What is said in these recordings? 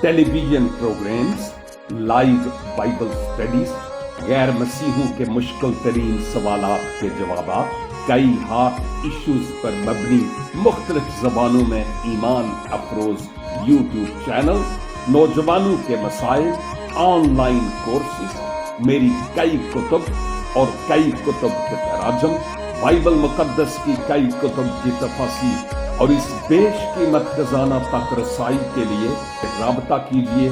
Television programmes, live Bible studies, गैर मसीहों के मुश्किल तरीन सवालात के जवाब, कई हार्ट इश्यूज पर मबनी मुख्तलिफ जबानों में ईमान अफरोज यूट्यूब चैनल, नौजवानों के मसाइल, ऑनलाइन कोर्सेज, मेरी कई कुतुब और कई कुतुब के तराजम, बाइबल मुकद्दस की कई कुतुब की तफासीर और इस बेशकीमत खजाना तक रसाई के लिए राबता कीजिए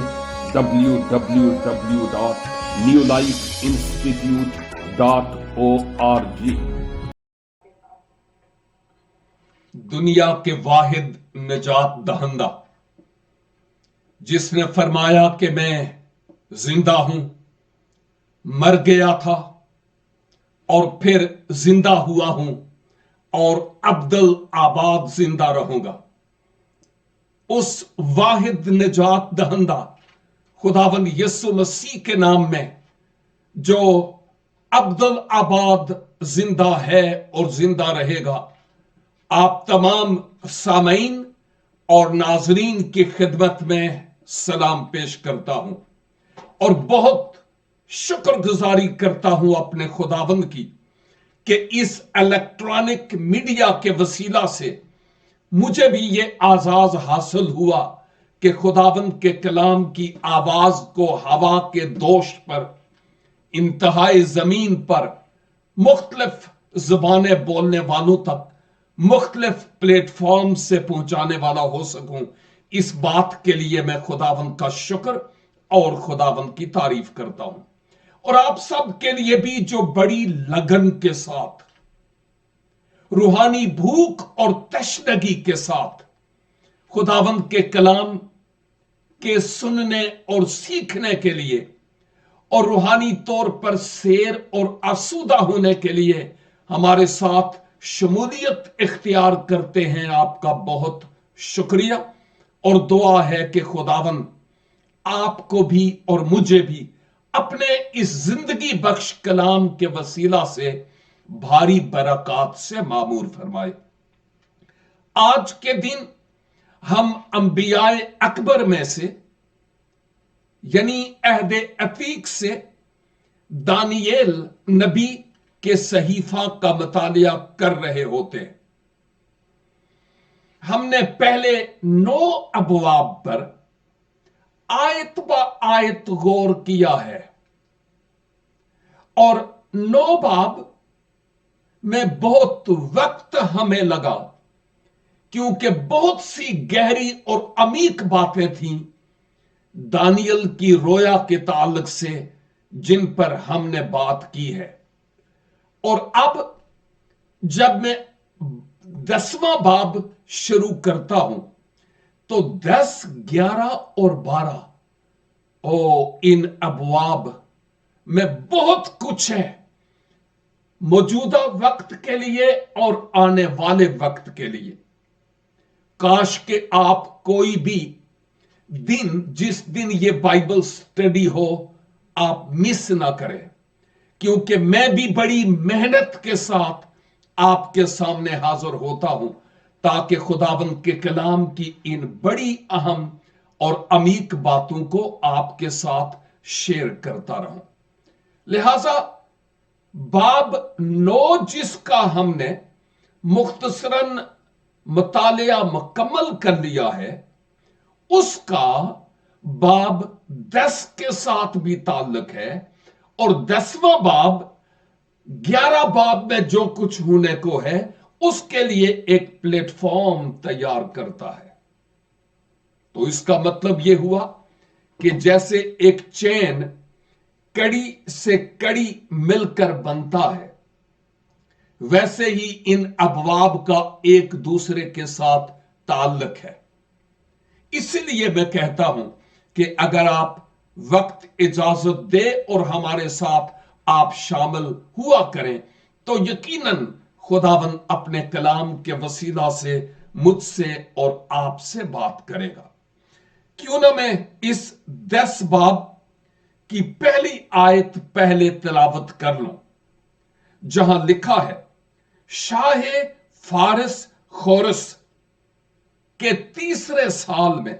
www.newlifeinstitute.org। दुनिया के वाहिद निजात दहंदा जिसने फरमाया कि मैं जिंदा हूं, मर गया था और फिर जिंदा हुआ हूं और अब्दुल आबाद जिंदा रहूंगा, उस वाहिद निजात दहंदा खुदावंद यीशु मसीह के नाम में जो अब्दुल आबाद जिंदा है और जिंदा रहेगा, आप तमाम सामीन और नाजरीन की खिदमत में सलाम पेश करता हूं और बहुत शुक्रगुजारी करता हूं अपने खुदावंद की कि इस इलेक्ट्रॉनिक मीडिया के वसीला से मुझे भी ये आजाज हासिल हुआ कि खुदावंद के कलाम की आवाज को हवा के दोष पर, इंतहाई जमीन पर, मुख्तलिफ जुबानें बोलने वालों तक, मुख्तलिफ प्लेटफॉर्म से पहुंचाने वाला हो सकूं। इस बात के लिए मैं खुदावंद का शुक्र और खुदावंद की तारीफ करता हूं और आप सब के लिए भी जो बड़ी लगन के साथ, रूहानी भूख और तशनगी के साथ खुदावंद के कलाम के सुनने और सीखने के लिए और रूहानी तौर पर सैर और आसूदा होने के लिए हमारे साथ शमूलियत इख्तियार करते हैं, आपका बहुत शुक्रिया और दुआ है कि खुदावंद आपको भी और मुझे भी अपने इस जिंदगी बख्श कलाम के वसीला से भारी बरकत से मामूर फरमाए। आज के दिन हम अंबियाए अकबर में से यानी अहदे अतीक से दानियेल नबी के सहीफा का मुतालिया कर रहे होते हैं। हमने पहले 9 अबवाब पर आयत ब आयत गौर किया है और 9 बाब में बहुत वक्त हमें लगा क्योंकि बहुत सी गहरी और अमीक बातें थीं दानियल की रोया के ताल्लुक से जिन पर हमने बात की है। और अब जब मैं 10वां बाब शुरू करता हूं तो 10, 11 और 12 इन अबवाब में बहुत कुछ है मौजूदा वक्त के लिए और आने वाले वक्त के लिए। काश के आप कोई भी दिन, जिस दिन ये बाइबल स्टडी हो, आप मिस ना करें क्योंकि मैं भी बड़ी मेहनत के साथ आपके सामने हाजिर होता हूं ताकि खुदावंद के कलाम की इन बड़ी अहम और अमीक बातों को आपके साथ शेयर करता रहूं। लिहाजा बाब 9 जिसका हमने मुख्तसरन मुतालिया मुकम्मल कर लिया है, उसका बाब 10 के साथ भी ताल्लुक है और 10वां बाब 11 बाब में जो कुछ होने को है उसके लिए एक प्लेटफॉर्म तैयार करता है। तो इसका मतलब यह हुआ कि जैसे एक चेन कड़ी से कड़ी मिलकर बनता है, वैसे ही इन अबवाब का एक दूसरे के साथ ताल्लुक है। इसलिए मैं कहता हूं कि अगर आप वक्त इजाजत दे और हमारे साथ आप शामिल हुआ करें तो यकीनन खुदावंद अपने कलाम के वसीला से मुझसे और आपसे बात करेगा। क्यों ना मैं इस 10 बाब की पहली आयत पहले तिलावत कर लूं, जहां लिखा है, शाह फारिस खोरस के 3रे साल में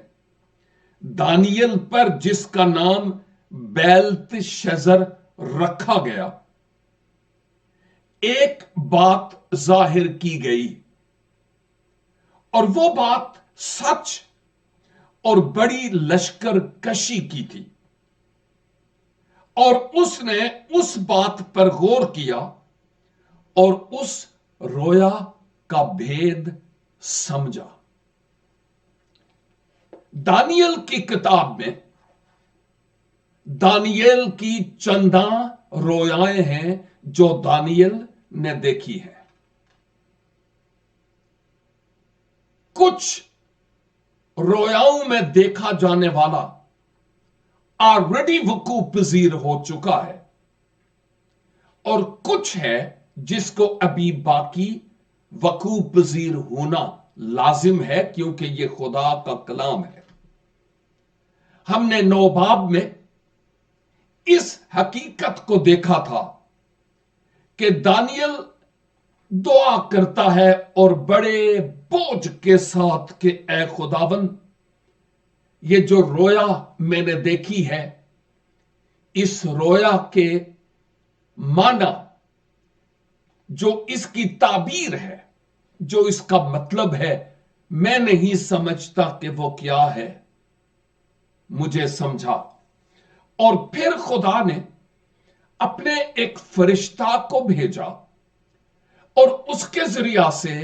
दानियल पर जिसका नाम बेल्तशस्सर रखा गया, एक बात जाहिर की गई, और वो बात सच और बड़ी लश्कर कशी की थी। और उसने उस बात पर गौर किया और उस रोया का भेद समझा। दानियल की किताब में दानियल की चंदा रोयाएं हैं जो दानियल ने देखी है। कुछ रोयाओं में देखा जाने वाला ऑलरेडी वकूफ पजीर हो चुका है, और कुछ है जिसको अभी बाकी वकूफ पजीर होना लाजिम है, क्योंकि यह खुदा का कलाम है। हमने 9 बाब में इस हकीकत को देखा था कि दानियल दुआ करता है और बड़े बोझ के साथ कि ऐ खुदावन, ये जो रोया मैंने देखी है, इस रोया के माना, जो इसकी ताबीर है, जो इसका मतलब है, मैं नहीं समझता कि वो क्या है, मुझे समझा। और फिर खुदा ने अपने एक फरिश्ता को भेजा और उसके जरिया से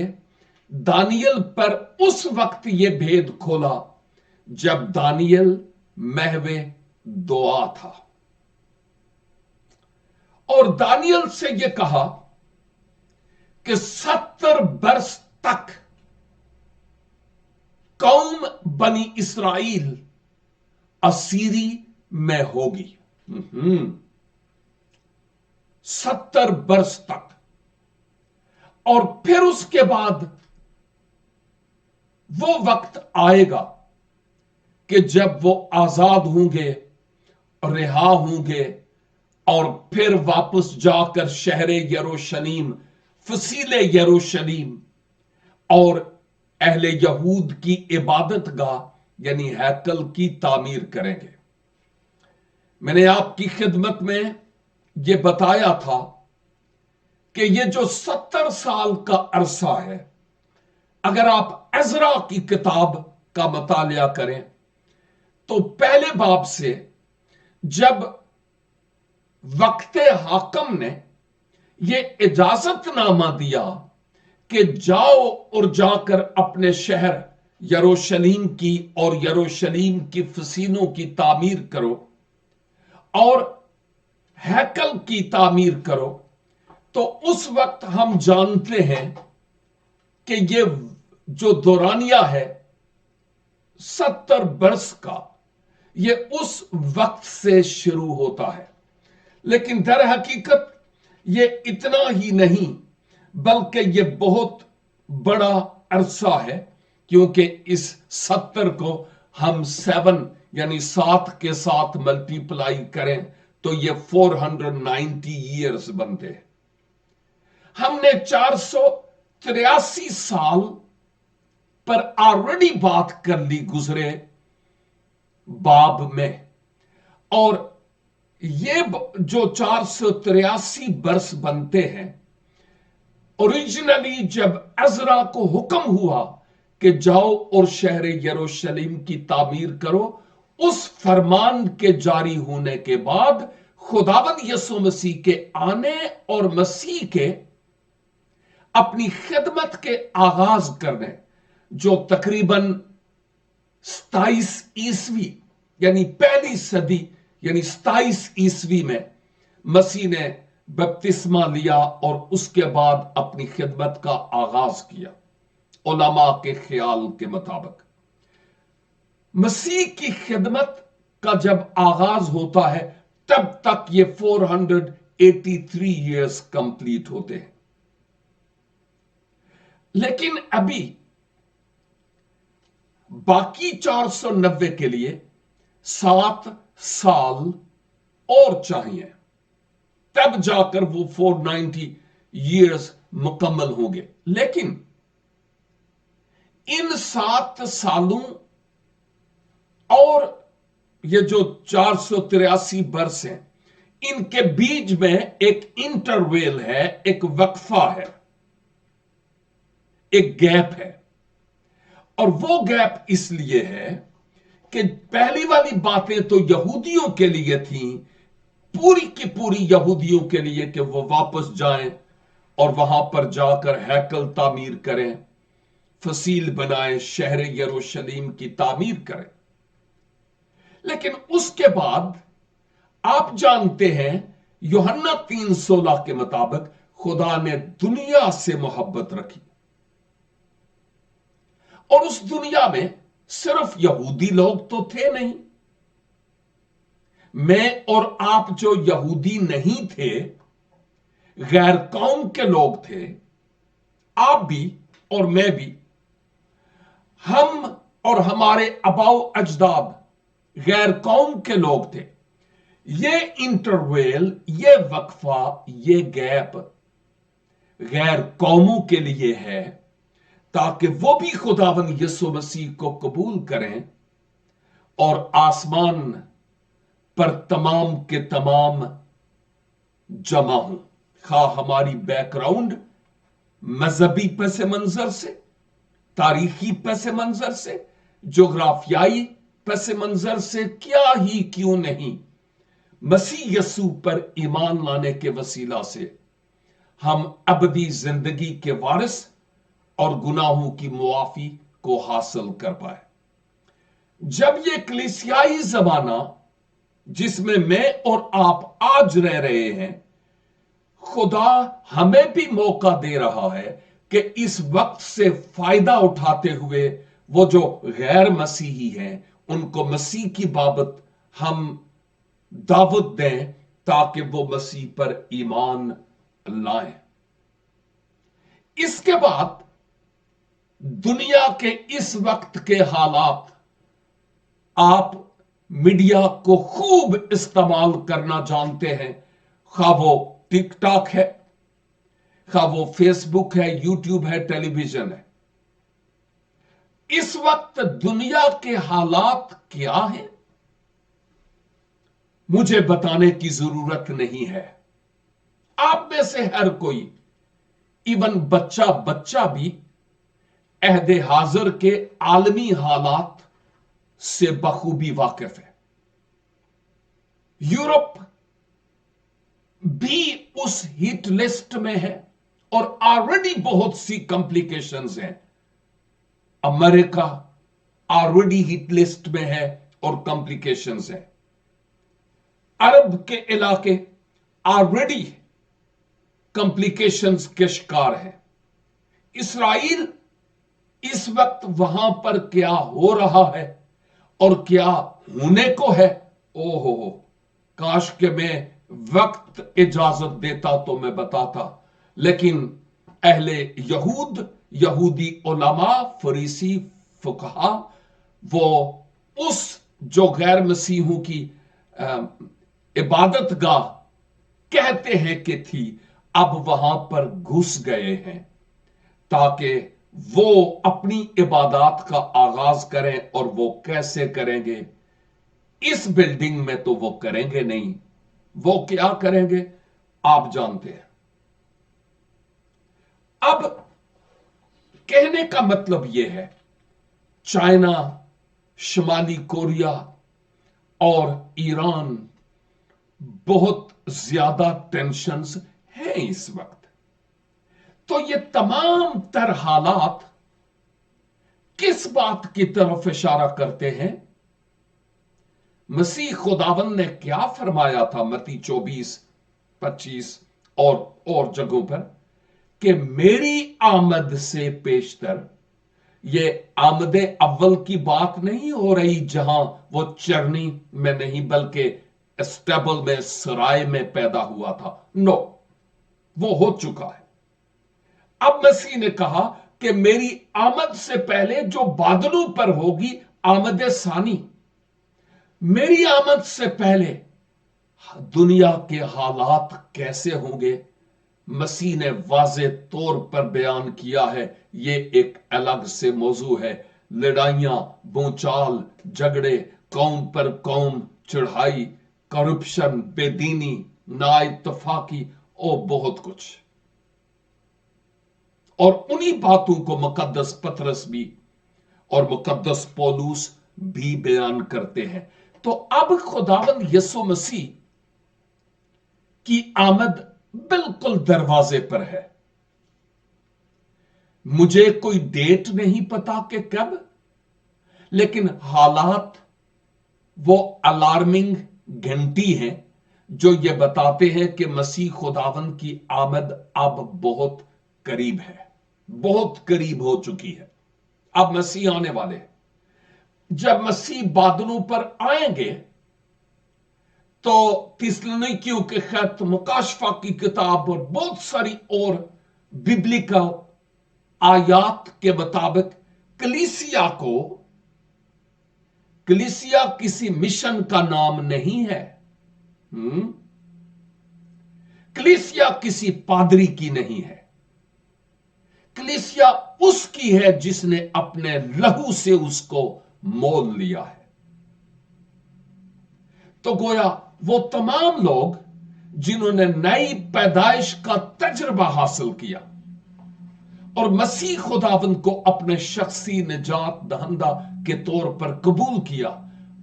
दानियल पर उस वक्त यह भेद खोला जब दानियल महवे दुआ था, और दानियल से यह कहा कि 70 बरस तक कौम बनी इसराइल असीरी में होगी। 70 बरस तक। और फिर उसके बाद वो वक्त आएगा कि जब वो आजाद होंगे, रिहा होंगे, और फिर वापस जाकर शहरे यरूशलेम, फसीले यरूशलेम और अहले यहूद की इबादत गाह यानी हैकल की तामीर करेंगे। मैंने आपकी खिदमत में यह बताया था कि यह जो 70 साल का अरसा है, अगर आप एजरा की किताब का मुतालिया करें तो पहले बाब से जब वक्ते हाकम ने यह इजाजतनामा दिया कि जाओ और जाकर अपने शहर यरूशलेम की और यरूशलेम की फसीलों की तामीर करो और हैकल की तामीर करो, तो उस वक्त हम जानते हैं कि ये जो दौरानिया है 70 बरस का, ये उस वक्त से शुरू होता है। लेकिन दर हकीकत ये इतना ही नहीं, बल्कि ये बहुत बड़ा अरसा है, क्योंकि इस 70 को हम 7 यानी 7 के साथ मल्टीप्लाई करें तो ये 490 ईयर्स बनते हैं। हमने 483 साल पर ऑलरेडी बात कर ली गुजरे बाब में, और ये जो 483 बरस बनते हैं, ओरिजिनली जब अजरा को हुक्म हुआ कि जाओ और शहर यरूशलेम की तामीर करो, उस फरमान के जारी होने के बाद खुदावंद यीशु मसीह के आने और मसीह के अपनी खिदमत के आगाज करने, जो तकरीबन 27 ईस्वी यानी पहली सदी यानी 27 ईस्वी में मसीह ने बपतिस्मा लिया और उसके बाद अपनी खिदमत का आगाज किया। उलमा के ख्याल के मुताबिक मसीह की खिदमत का जब आगाज होता है तब तक ये 483 ईयर्स कंप्लीट होते हैं। लेकिन अभी बाकी 490 के लिए 7 साल और चाहिए, तब जाकर वो 490 ईयर्स मुकम्मल होंगे। लेकिन इन 7 सालों اور یہ جو 483 برس ہیں، ان کے بیچ میں ایک انٹرویل ہے، ایک وقفہ ہے، ایک گیپ ہے. اور وہ گیپ اس لیے ہے کہ پہلی والی باتیں تو یہودیوں کے لیے تھیں، پوری کی پوری یہودیوں کے لیے، کہ وہ واپس جائیں اور وہاں پر جا کر ہیکل تعمیر کریں، فصیل بنائیں، شہر یروشلیم کی تعمیر کریں. لیکن اس کے بعد آپ جانتے ہیں یوحنا 3:16 کے مطابق خدا نے دنیا سے محبت رکھی، اور اس دنیا میں صرف یہودی لوگ تو تھے نہیں. میں اور آپ جو یہودی نہیں تھے، غیر قوم کے لوگ تھے، آپ بھی اور میں بھی. ہم اور ہمارے آباؤ اجداد غیر قوم کے لوگ تھے. یہ انٹرویل، یہ وقفہ، یہ گیپ غیر قوموں کے لیے ہے تاکہ وہ بھی خداوند یسوع مسیح کو قبول کریں اور آسمان پر تمام کے تمام جمع ہوں. خواہ ہماری بیک گراؤنڈ مذہبی پس منظر سے، تاریخی پس منظر سے، جغرافیائی پس منظر سے کیا ہی کیوں نہیں، مسیح یسوع پر ایمان لانے کے وسیلہ سے ہم ابدی زندگی کے وارث اور گناہوں کی معافی کو حاصل کر پائے. جب یہ کلیسیائی زمانہ جس میں اور آپ آج رہ رہے ہیں، خدا ہمیں بھی موقع دے رہا ہے کہ اس وقت سے فائدہ اٹھاتے ہوئے وہ جو غیر مسیحی ہیں ان کو مسیح کی بابت ہم دعوت دیں تاکہ وہ مسیح پر ایمان لائیں. اس کے بعد دنیا کے اس وقت کے حالات، آپ میڈیا کو خوب استعمال کرنا جانتے ہیں، خواہ وہ ٹک ٹاک ہے، خواہ وہ فیس بک ہے، یوٹیوب ہے، ٹیلی ویژن ہے. اس وقت دنیا کے حالات کیا ہیں مجھے بتانے کی ضرورت نہیں ہے. آپ میں سے ہر کوئی، ایون بچہ بھی عہد حاضر کے عالمی حالات سے بخوبی واقف ہے. یورپ بھی اس ہٹ لسٹ میں ہے اور آلریڈی بہت سی کمپلیکیشنز ہیں. امریکہ آلریڈی ہٹ لسٹ میں ہے اور کمپلیکیشنز ہیں. عرب کے علاقے آلریڈی کمپلیکیشنز کے شکار ہیں. اسرائیل اس وقت وہاں پر کیا ہو رہا ہے اور کیا ہونے کو ہے، کاش کہ میں وقت اجازت دیتا تو میں بتاتا. لیکن اہل یہودی علماء، فریسی فقہا، وہ اس جو غیر مسیحوں کی عبادت گاہ کہتے ہیں کہ تھی، اب وہاں پر گھس گئے ہیں تاکہ وہ اپنی عبادات کا آغاز کریں. اور وہ کیسے کریں گے؟ اس بلڈنگ میں تو وہ کریں گے نہیں. وہ کیا کریں گے آپ جانتے ہیں. اب کہنے کا مطلب یہ ہے، چائنا، شمالی کوریا اور ایران بہت زیادہ ٹینشنز ہیں اس وقت. تو یہ تمام تر حالات کس بات کی طرف اشارہ کرتے ہیں؟ مسیح خداوند نے کیا فرمایا تھا متی 24-25 اور جگہوں پر کہ میری آمد سے پیشتر، یہ آمد اول کی بات نہیں ہو رہی جہاں وہ چرنی میں نہیں بلکہ اسٹیبل میں، سرائے میں پیدا ہوا تھا. نو، وہ ہو چکا ہے. اب مسیح نے کہا کہ میری آمد سے پہلے جو بادلوں پر ہوگی آمد ثانی، میری آمد سے پہلے دنیا کے حالات کیسے ہوں گے مسیح نے واضح طور پر بیان کیا ہے. یہ ایک الگ سے موضوع ہے. لڑائیاں، بونچال، جھگڑے، कौम पर कौम चढ़ाई, करप्शन, बेदीनी, नाइतफाकी और बहुत कुछ। और उन्हीं बातों को मुकद्दस पतरस भी और मुकद्दस पौलुस भी बयान करते हैं। तो अब खुदावंद यीशु मसीह की आमद बिल्कुल दरवाजे पर है। मुझे कोई डेट नहीं पता कि कब, लेकिन हालात वो अलार्मिंग घंटी हैं जो ये बताते हैं कि मसीह खुदावंद की आमद अब बहुत करीब है, बहुत करीब हो चुकी है। अब मसीह आने वाले हैं। जब मसीह बादलों पर आएंगे तो थिस्सलुनीकियों के खत, मुकाशफा की किताब और बहुत सारी और बिब्लिकल आयात के मुताबिक कलीसिया किसी मिशन का नाम नहीं है। कलीसिया किसी पादरी की नहीं है। कलीसिया उसकी है जिसने अपने लहू से उसको मोल लिया है। तो गोया वो तमाम लोग जिन्होंने नई पैदाइश का तजुर्बा हासिल किया और मसीह खुदावंद को अपने शख्सी निजात दहंदा के तौर पर कबूल किया,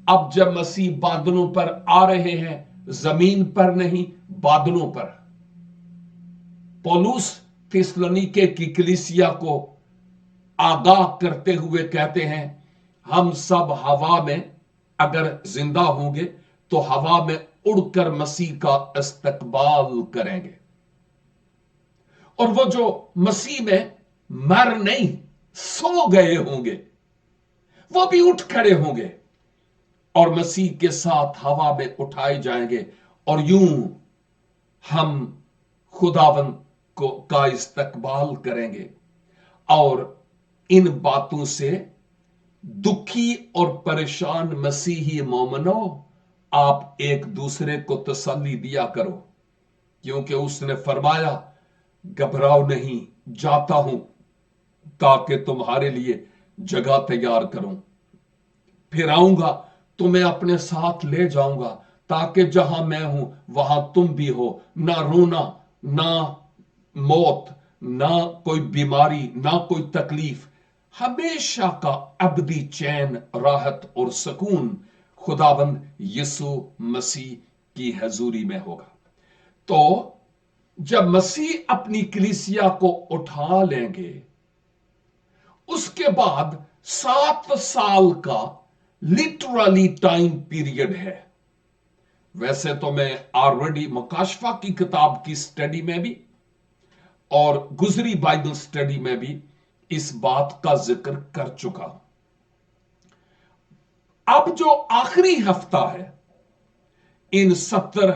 अब जब मसीह बादलों पर आ रहे हैं, जमीन पर नहीं बादलों पर। पौलुस थिस्सलुनीके की कलीसिया को आगाह करते हुए कहते हैं, हम सब हवा में अगर जिंदा होंगे तो हवा में उड़कर मसीह का इस्तकबाल करेंगे। और वो जो मसीह में मर नहीं सो गए होंगे वो भी उठ खड़े होंगे और मसीह के साथ हवा में उठाए जाएंगे और यूं हम खुदावंद का इस्तकबाल करेंगे। और इन बातों से दुखी और परेशान मसीही मोमिनो, आप एक दूसरे को तसल्ली दिया करो, क्योंकि उसने फरमाया, घबराओ नहीं, जाता हूं ताकि तुम्हारे लिए जगह तैयार करूं, फिर आऊंगा, तुम्हें अपने साथ ले जाऊंगा ताकि जहां मैं हूं वहां तुम भी हो। ना रोना, ना मौत, ना कोई बीमारी, ना कोई तकलीफ, हमेशा का अबदी चैन, राहत और सुकून खुदावंद यीशु मसीह की हजूरी में होगा। तो जब मसीह अपनी कलीसिया को उठा लेंगे, उसके बाद 7 साल का लिटरली टाइम पीरियड है। वैसे तो मैं ऑलरेडी मुकाशफा की किताब की स्टडी में भी और गुजरी बाइबल स्टडी में भी इस बात का जिक्र कर चुका हूं। अब जो आखिरी हफ्ता है, इन 70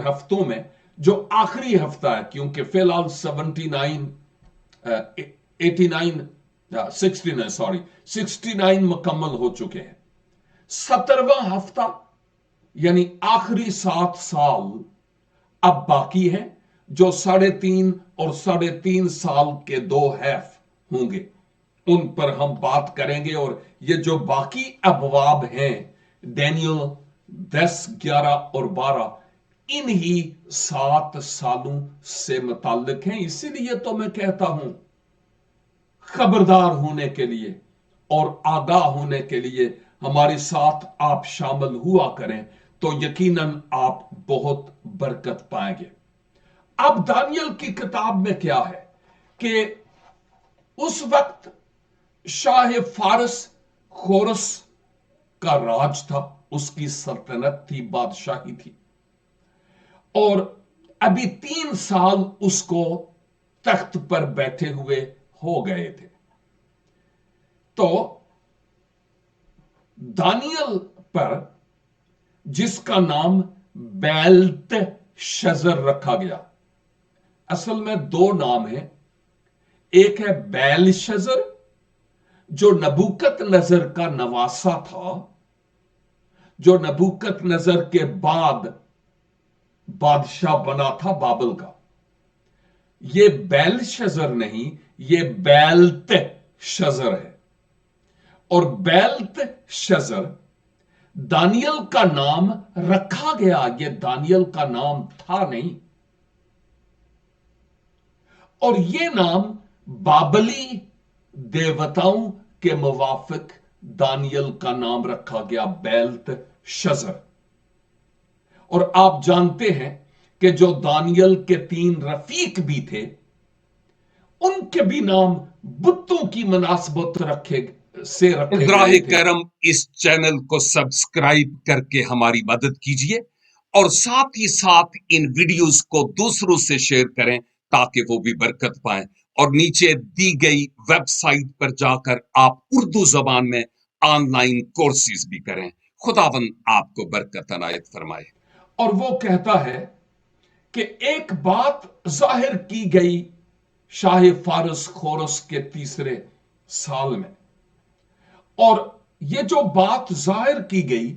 हफ्तों में जो आखिरी हफ्ता है, क्योंकि फिलहाल 69 मुकम्मल हो चुके हैं। 70वां हफ्ता यानी आखिरी 7 साल अब बाकी है, जो 3.5 और 3.5 साल के 2 हैफ होंगे, उन पर हम बात करेंगे। और ये जो बाकी अबवाब हैं, डैनियल 10, 11 और 12, इन्हीं 7 सालों से मुताल्लिक हैं। इसीलिए तो मैं कहता हूं, खबरदार होने के लिए और आगाह होने के लिए हमारे साथ आप शामिल हुआ करें, तो यकीनन आप बहुत बरकत पाएंगे। अब दानियल की किताब में क्या है कि उस वक्त शाह फारस खोरस का राज था, उसकी सल्तनत थी, बादशाही थी, और अभी 3 साल उसको तख्त पर बैठे हुए हो गए थे। तो दानियल पर जिसका नाम बेल्तशज़र रखा गया, असल में 2 नाम है। एक है बेलशज़र, जो नबूकदनेस्सर का नवासा था, जो नबूकदनेस्सर के बाद बादशाह बना था बाबल का। यह बेलशज़र नहीं, यह बेल्तशज़र है। और बेल्त शजर दानियल का नाम रखा गया। यह दानियल का नाम था नहीं, और यह नाम बाबली देवताओं के मुवाफिक दानियल का नाम रखा गया, बेल्त शजर। और आप जानते हैं कि जो दानियल के 3 रफीक भी थे, उनके भी नाम बुतों की मुनासबत रखे गए बराह थे। करम इस चैनल को सब्सक्राइब करके हमारी मदद कीजिए और साथ ही साथ इन वीडियोस को दूसरों से शेयर करें ताकि वो भी बरकत पाएं। और नीचे दी गई वेबसाइट पर जाकर आप उर्दू जबान में ऑनलाइन कोर्सेज भी करें। खुदावन आपको बरकत अनायत फरमाए। और वो कहता है कि एक बात जाहिर की गई शाह फारस खोरस के 3 साल में, और ये जो बात जाहिर की गई,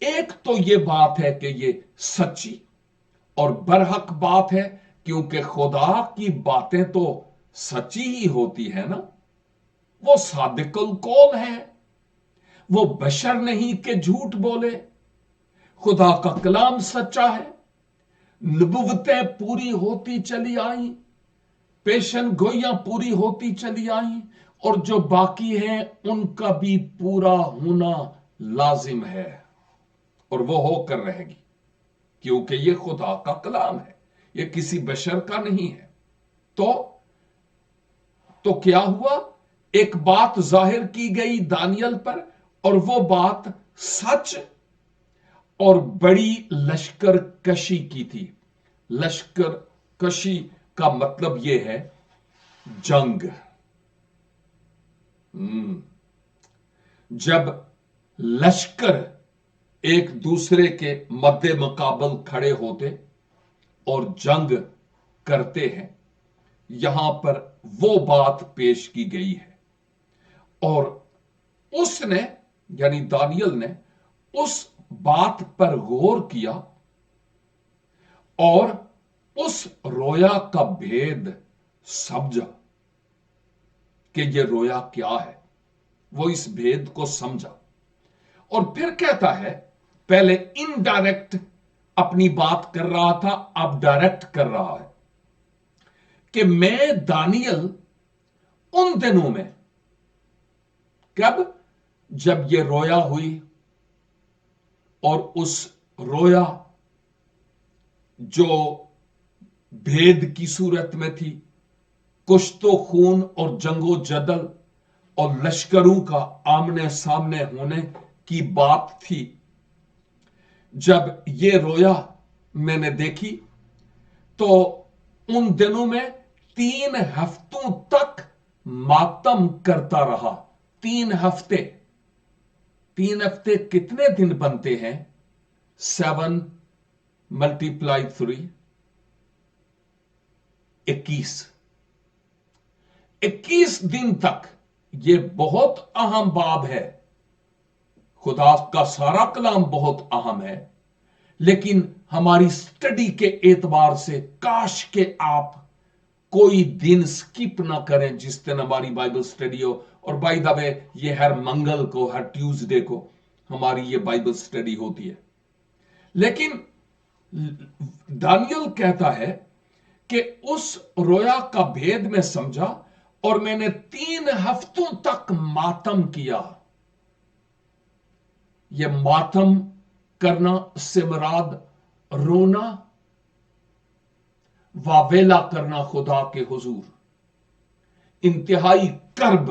एक तो ये बात है कि ये सच्ची और बरहक बात है, क्योंकि खुदा की बातें तो सच्ची ही होती है ना। वो सादिकुल कौल है, वो बशर नहीं कि झूठ बोले। खुदा का कलाम सच्चा है, नबुवतें पूरी होती चली आई, पेशन गोइयां पूरी होती चली आई, और जो बाकी हैं उनका भी पूरा होना लाजिम है, और वो होकर रहेगी, क्योंकि ये खुदा का कलाम है, ये किसी बशर का नहीं है। तो क्या हुआ? एक बात जाहिर की गई दानियल पर, और वो बात सच और बड़ी लश्कर कशी की थी। लश्कर कशी का मतलब यह है जंग। जब लश्कर एक दूसरे के मद्दे मुकाबल खड़े होते और जंग करते हैं, यहां पर वो बात पेश की गई है। और उसने यानी दानियल ने उस बात पर गौर किया और उस रोया का भेद समझा कि यह रोया क्या है। वो इस भेद को समझा और फिर कहता है, पहले इनडायरेक्ट अपनी बात कर रहा था, अब डायरेक्ट कर रहा है कि मैं दानियल उन दिनों में, कब? जब ये रोया हुई और उस रोया जो भेद की सूरत में थी, कुछ तो खून और जंगो जदल और लश्करों का आमने सामने होने की बात थी। जब ये रोया मैंने देखी तो उन दिनों में 3 हफ्तों तक मातम करता रहा। 3 हफ्ते। 3 हफ्ते कितने दिन बनते हैं? 7 × 3 21। 21 दिन तक। यह बहुत अहम बाब है। खुदा का सारा कलाम बहुत अहम है, लेकिन हमारी स्टडी के एतबार से काश के आप कोई दिन स्किप ना करें जिस दिन हमारी बाइबल स्टडी हो। और बाय द वे, ये हर मंगल को, हर ट्यूसडे को हमारी ये बाइबल स्टडी होती है। लेकिन दानियल कहता है कि उस रोया का भेद में समझा और मैंने 3 हफ्तों तक मातम किया। यह मातम करना से मुराद रोना, वावेला करना खुदा के हुजूर, इंतहाई कर्ब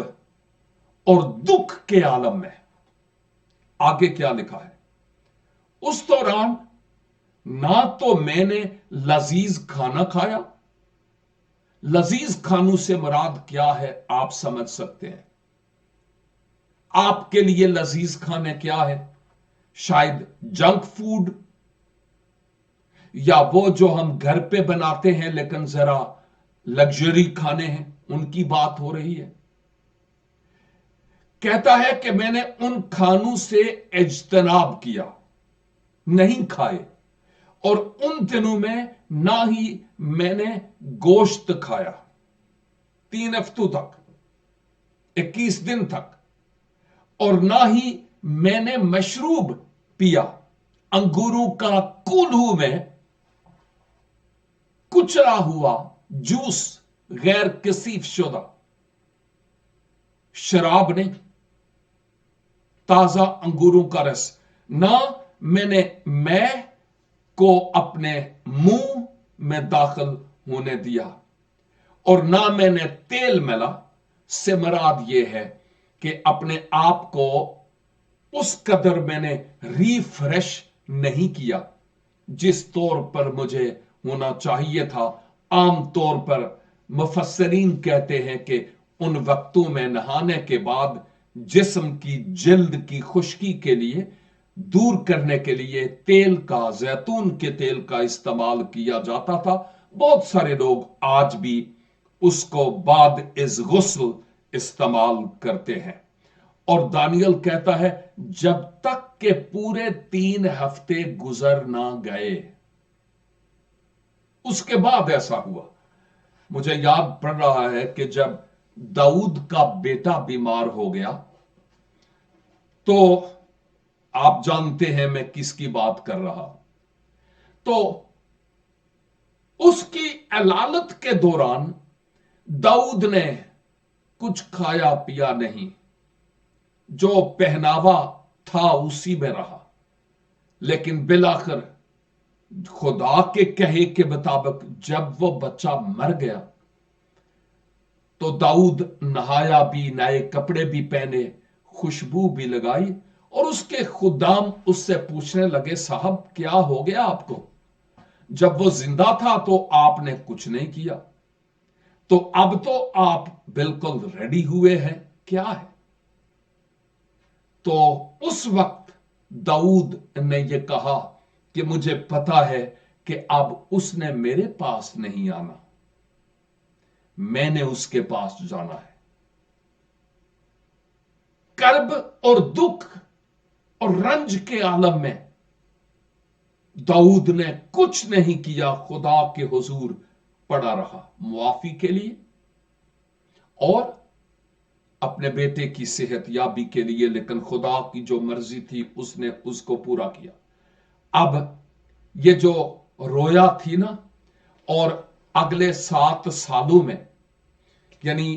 और दुख के आलम में। आगे क्या लिखा है? उस दौरान ना तो मैंने लजीज खाना खाया। लजीज खानों से मुराद क्या है आप समझ सकते हैं। आपके लिए लजीज खाने क्या है? शायद जंक फूड, या वो जो हम घर पे बनाते हैं लेकिन जरा लग्जरी खाने हैं, उनकी बात हो रही है। कहता है कि मैंने उन खानों से इज्तनाब किया, नहीं खाए, और उन दिनों में ना ही मैंने गोश्त खाया। 3 हफ्तों तक, 21 दिन तक। और ना ही मैंने मशरूब पिया। अंगूरों का कुल्हू में कुचला हुआ जूस, गैर कसीफ शुदा, शराब नहीं, ताजा अंगूरों का रस। ना मैंने मैं को अपने मुंह में दाखिल होने दिया और ना मैंने तेल मिला। से मुराद यह है कि अपने आप को उस कदर मैंने रिफ्रेश नहीं किया जिस तौर पर मुझे होना चाहिए था। आम तौर पर मुफस्सरीन कहते हैं कि उन वक्तों में नहाने के बाद जिस्म की जिल्द की खुश्की के लिए दूर करने के लिए तेल का, जैतून के तेल का इस्तेमाल किया जाता था। बहुत सारे लोग आज भी उसको बाद इस गुस्ल इस्तेमाल करते हैं। और दानियल कहता है जब तक के पूरे 3 हफ्ते गुजर ना गए, उसके बाद ऐसा हुआ। मुझे याद पड़ रहा है कि जब दाऊद का बेटा बीमार हो गया तो आप जानते हैं मैं किसकी बात कर रहा। तो उसकी अलालत के दौरान दाऊद ने कुछ खाया पिया नहीं, जो पहनावा था उसी में रहा। लेकिन बिलाखिर खुदा के कहे के मुताबिक जब वो बच्चा मर गया तो दाऊद नहाया भी, नए कपड़े भी पहने, खुशबू भी लगाई और उसके खुदाम उससे पूछने लगे साहब क्या हो गया आपको? जब वो जिंदा था तो आपने कुछ नहीं किया, तो अब तो आप बिल्कुल रेडी हुए हैं, क्या है? तो उस वक्त दाऊद ने यह कहा कि मुझे पता है कि अब उसने मेरे पास नहीं आना, मैंने उसके पास जाना है। कर्ब और दुख और रंज के आलम में दाऊद ने कुछ नहीं किया, खुदा के हुजूर पड़ा रहा मुआफी के लिए और अपने बेटे की सेहत याबी के लिए। लेकिन खुदा की जो मर्जी थी उसने उसको पूरा किया। अब ये जो रोया थी ना, और अगले 7 सालों में यानी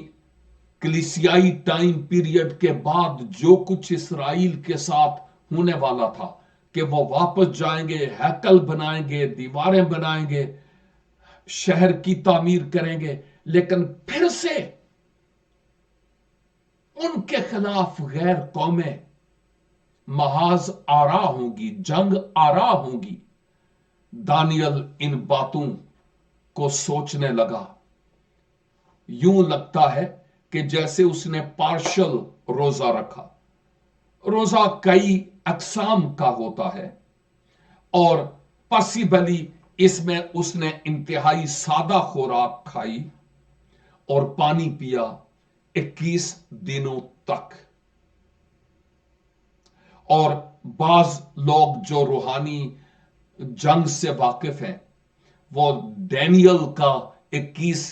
कलीसियाई टाइम पीरियड के बाद जो कुछ इसराइल के साथ होने वाला था कि वो वापस जाएंगे, हैकल बनाएंगे, दीवारें बनाएंगे, शहर की तामीर करेंगे, लेकिन फिर से उनके खिलाफ गैर कौमें महाज आरा होंगी, जंग आरा होंगी। दानियल इन बातों को सोचने लगा। यूं लगता है कि जैसे उसने पार्शल रोजा रखा। रोजा कई अकसाम का होता है और पॉसिबली इसमें उसने इंतहाई सादा खुराक खाई और पानी पिया 21 दिनों तक। और बाज लोग जो रूहानी जंग से वाकिफ हैं वो डैनियल का 21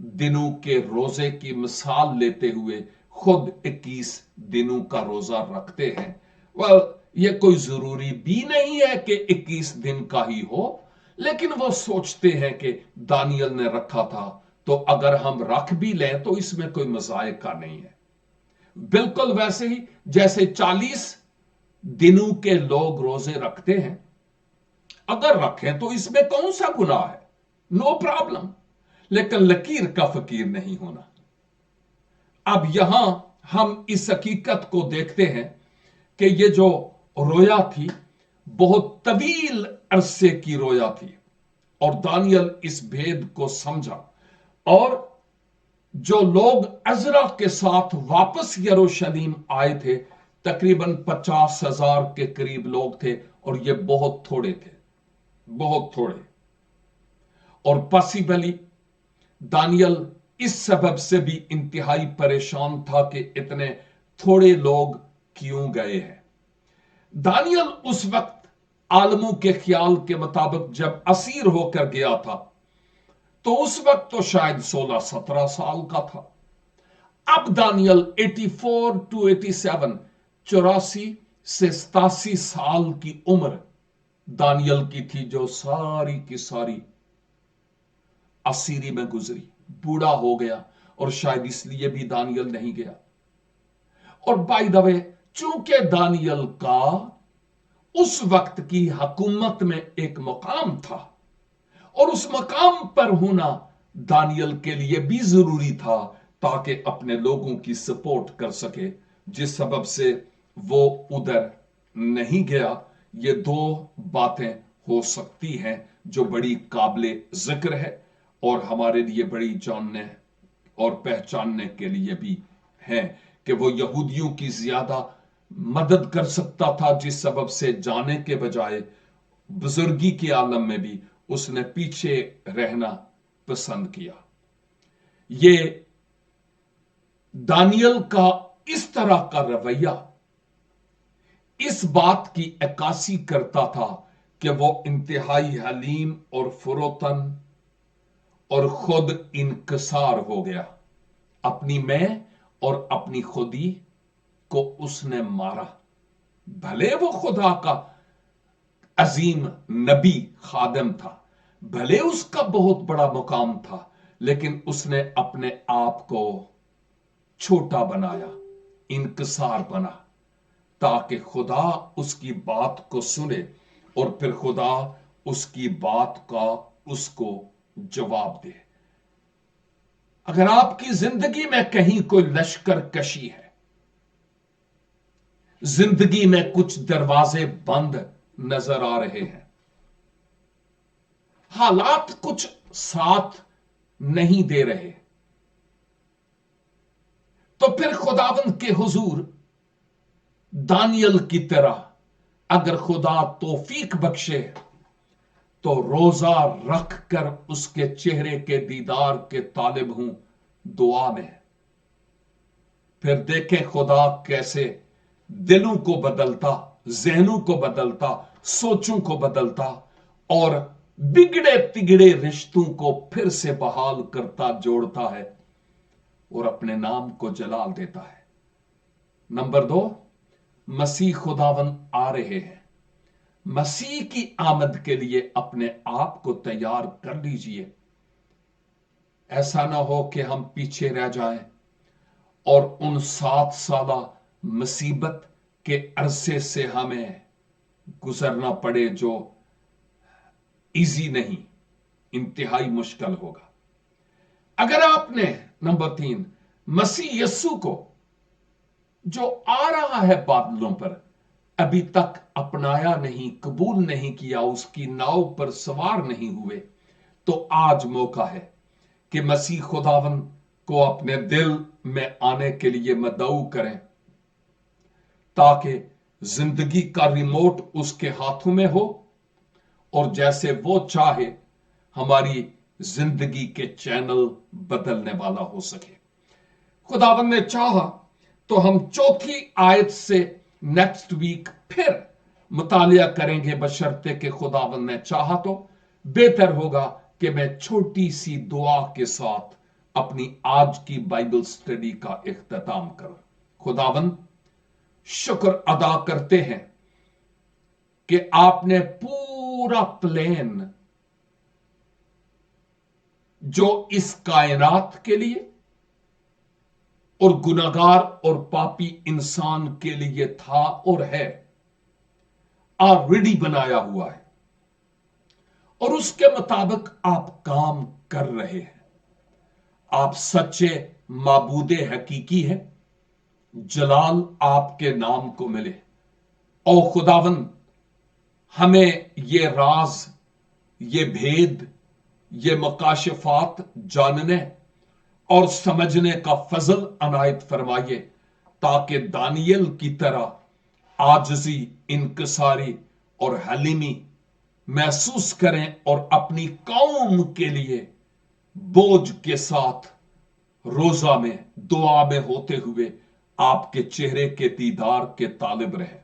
दिनों के रोजे की मिसाल लेते हुए खुद 21 दिनों का रोजा रखते हैं। वह यह कोई जरूरी भी नहीं है कि 21 दिन का ही हो, लेकिन वो सोचते हैं कि दानियल ने रखा था तो अगर हम रख भी लें तो इसमें कोई मजायका नहीं है। बिल्कुल वैसे ही जैसे 40 दिनों के लोग रोजे रखते हैं, अगर रखें तो इसमें कौन सा गुनाह है, नो प्रॉब्लम। लेकिन लकीर का फकीर नहीं होना। अब यहां हम इस हकीकत को देखते हैं कि ये जो रोया थी बहुत तवील अरसे की रोया थी और दानियल इस भेद को समझा। और जो लोग अजरा के साथ वापस यरूशलेम आए थे तकरीबन 50,000 के करीब लोग थे और ये बहुत थोड़े थे, बहुत थोड़े। और पॉसिबली दानियल इस सबब से भी इंतहाई परेशान था कि इतने थोड़े लोग क्यों गए हैं। दानियल उस वक्त आलमों के ख्याल के मुताबिक जब असीर होकर गया था तो उस वक्त तो शायद 16-17 साल का था। अब दानियल 84 to 87 84 से 87 साल की उम्र दानियल की थी, जो सारी की सारी असीरी में गुजरी। बूढ़ा हो गया और शायद इसलिए भी दानियल नहीं गया। और बाय द वे, चूंकि दानियल का उस वक्त की हुकूमत में एक मकाम था और उस मकाम पर होना दानियल के लिए भी जरूरी था ताकि अपने लोगों की सपोर्ट कर सके, जिस सबब से वो उधर नहीं गया। ये दो बातें हो सकती हैं जो बड़ी काबिले जिक्र है और हमारे लिए बड़ी जानने और पहचानने के लिए भी हैं कि वो यहूदियों की ज्यादा मदद कर सकता था, जिस सबब से जाने के बजाय बुजुर्गी के आलम में भी उसने पीछे रहना पसंद किया। ये दानियल का इस तरह का रवैया इस बात की अक्कासी करता था कि वो इंतहाई हलीम और फुरोतन और खुद इनकसार हो गया। अपनी मैं और अपनी खुदी को उसने मारा। भले वो खुदा का अजीम नबी खादम था, भले उसका बहुत बड़ा मुकाम था, लेकिन उसने अपने आप को छोटा बनाया, इनकसार बना, ताकि खुदा उसकी बात को सुने और फिर खुदा उसकी बात का उसको जवाब दे। अगर आपकी जिंदगी में कहीं कोई लश्कर कशी है, जिंदगी में कुछ दरवाजे बंद नजर आ रहे हैं, हालात कुछ साथ नहीं दे रहे, तो फिर खुदावंद के हुजूर दानियल की तरह अगर खुदा तौफीक बख्शे तो रोजा रख कर उसके चेहरे के दीदार के तालिब हूं दुआ में। फिर देखें खुदा कैसे दिलों को बदलता, जहनों को बदलता, सोचों को बदलता और बिगड़े तिगड़े रिश्तों को फिर से बहाल करता, जोड़ता है और अपने नाम को जलाल देता है। नंबर 2, मसीह खुदावन आ रहे हैं। मसीह की आमद के लिए अपने आप को तैयार कर लीजिए। ऐसा ना हो कि हम पीछे रह जाएं और उन 7 साला मुसीबत के अरसे से हमें गुजरना पड़े, जो इजी नहीं, इंतहाई मुश्किल होगा। अगर आपने नंबर 3 मसीह यस्सु को जो आ रहा है बादलों पर अभी तक अपनाया नहीं, कबूल नहीं किया, उसकी नाव पर सवार नहीं हुए, तो आज मौका है कि मसीह खुदावन को अपने दिल में आने के लिए मदऊ करें, ताकि जिंदगी का रिमोट उसके हाथों में हो और जैसे वो चाहे हमारी जिंदगी के चैनल बदलने वाला हो सके। खुदावन ने चाहा तो हम चौथी आयत से नेक्स्ट वीक फिर मुतालिया करेंगे, बशर्ते कि खुदावन ने चाहा तो। बेहतर होगा कि मैं छोटी सी दुआ के साथ अपनी आज की बाइबल स्टडी का इख्तिताम करूं। खुदावन, शुक्र अदा करते हैं कि आपने पूरा प्लान जो इस कायनात के लिए और गुनाहगार और पापी इंसान के लिए था और है, ऑलरेडी बनाया हुआ है और उसके मुताबिक आप काम कर रहे हैं। आप सच्चे माबूदे हकीकी हैं। जलाल आपके नाम को मिले। और खुदावन, हमें ये राज, ये भेद, ये मकाशिफात जानने और समझने का फजल अनायत फरमाइए, ताकि दानियल की तरह आजिज़ी, इनकसारी और हलीमी महसूस करें और अपनी कौम के लिए बोझ के साथ रोजा में, दुआ में होते हुए आपके चेहरे के दीदार के तालिब रहे।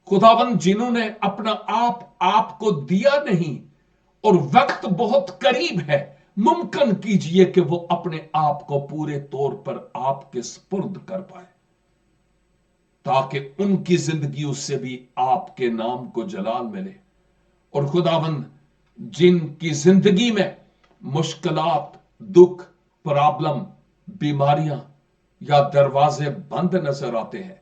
खुदावन, जिन्होंने अपना आपको दिया नहीं और वक्त बहुत करीब है, मुमकिन कीजिए कि वो अपने आप को पूरे तौर पर आपके सुपुर्द कर पाए। تاکہ ان کی زندگیوں سے بھی آپ کے نام کو جلال ملے. اور خداوند جن کی زندگی میں مشکلات، دکھ، پرابلم، بیماریاں یا دروازے بند نظر آتے ہیں،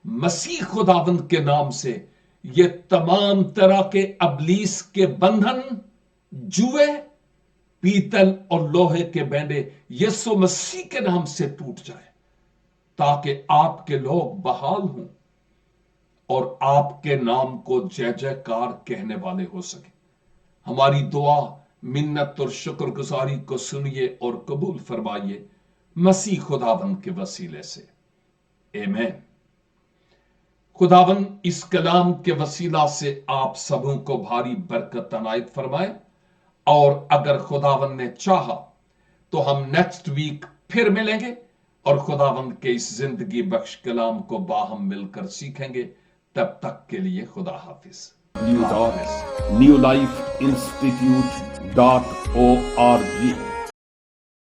مسیح خداوند کے نام سے یہ تمام طرح کے ابلیس کے بندھن، جوئے، پیتل اور لوہے کے بینڈے یسوع مسیح کے نام سے ٹوٹ جائے، تاکہ آپ کے لوگ بحال ہوں اور آپ کے نام کو جے جے کار کہنے والے ہو سکیں. ہماری دعا، منت اور شکر گزاری کو سنیے اور قبول فرمائیے مسیح خداوند کے وسیلے سے. آمین. خداوند اس کلام کے وسیلہ سے آپ سبوں کو بھاری برکت عنایت فرمائے، اور اگر خداوند نے چاہا تو ہم نیکسٹ ویک پھر ملیں گے اور خداوند کے اس زندگی بخش کلام کو باہم مل کر سیکھیں گے. تب تک کے لیے خدا حافظ. newlifeinstitute.org